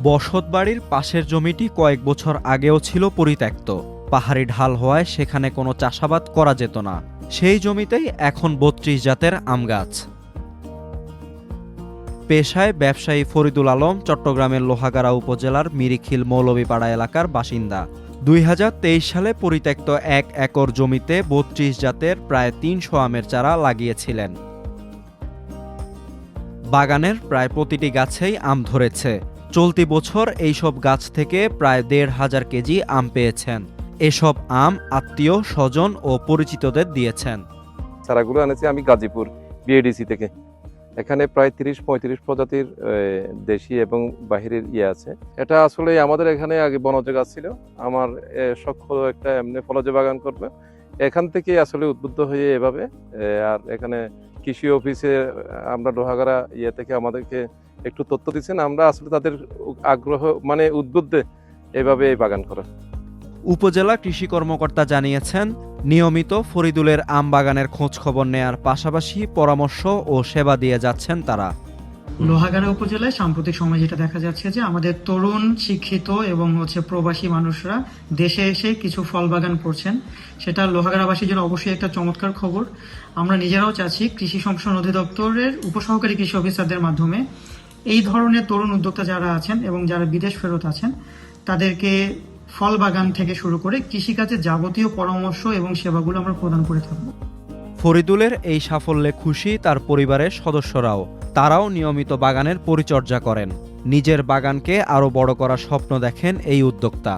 বসতবাড়ির পাশের জমিটি কয়েক বছর আগেও ছিল পরিত্যক্ত। পাহাড়ি ঢাল হওয়ায় সেখানে কোনো চাষাবাদ করা যেত না। সেই জমিতেই এখন ৩২ জাতের আম গাছ। পেশায় ব্যবসায়ী ফরিদুল আলম চট্টগ্রামের লোহাগাড়া উপজেলার মিরিখিল মৌলভীপাড়া এলাকার বাসিন্দা। ২০২৩ সালে পরিত্যক্ত ১ একর জমিতে ৩২ জাতের প্রায় ৩০০ আমের চারা লাগিয়েছিলেন। বাগানের প্রায় প্রতিটি গাছেই আম ধরেছে। চলতি বছর এইসব গাছ থেকে প্রায় ১৫০০ কেজি আম পেয়েছেন। এসব আম আত্মীয় স্বজন ও পরিচিতদের দিয়েছেন। চারাগুলো আনেছি আমি গাজীপুর বিএডিসি থেকে। এখানে প্রায় ৩০-৩৫ প্রজাতির দেশি এবং বাহিরের আছে। এটা আসলে আমাদের এখানে আগে বনজ গাছ ছিল। আমার শখ হলো একটা এমনি ফলজ বাগান করবে। এখান থেকে আসলে উদ্বুদ্ধ হয়ে এভাবে। আর এখানে কৃষি অফিসে আমরা লোহাগাড়া থেকে আমাদেরকে একটু তথ্য দিচ্ছেন। আমরা আসলে তাদের আগ্রহ উদ্বুদ্ধে এভাবে এই বাগান করা। উপজেলা কৃষি কর্মকর্তা জানিয়েছেন, নিয়মিত ফরিদুলের আম বাগানের খোঁজ খবর নেয়ার পাশাপাশি পরামর্শ ও সেবা দিয়ে যাচ্ছেন তারা। লোহাগাড়া উপজেলায় সাম্প্রতিক সময় যেটা দেখা যাচ্ছে যে আমাদের তরুণ শিক্ষিত এবং প্রবাসী মানুষরা দেশে এসে কিছু ফল বাগান করছেন। সেটা লোহাগাড়াবাসীর জন্য অবশ্যই একটা চমৎকার খবর। আমরা নিজেরাও চাচ্ছি কৃষি সম্প্রসারণ অধিদপ্তরের উপসহকারী কৃষি অফিসারদের মাধ্যমে এই ধরনের তরুণ উদ্যোক্তা যারা আছেন এবং যারা বিদেশ ফেরত আছেন তাদেরকে ফল বাগান থেকে শুরু করে কৃষিকাজের যাবতীয় পরামর্শ এবং সেবাগুলো আমরা প্রদান করে থাকব। ফরিদুলের এই সাফল্যে খুশি তার পরিবারের সদস্যরাও। তারাও নিয়মিত বাগানের পরিচর্যা করেন। নিজের বাগানকে আরও বড় করার স্বপ্ন দেখেন এই উদ্যোক্তা।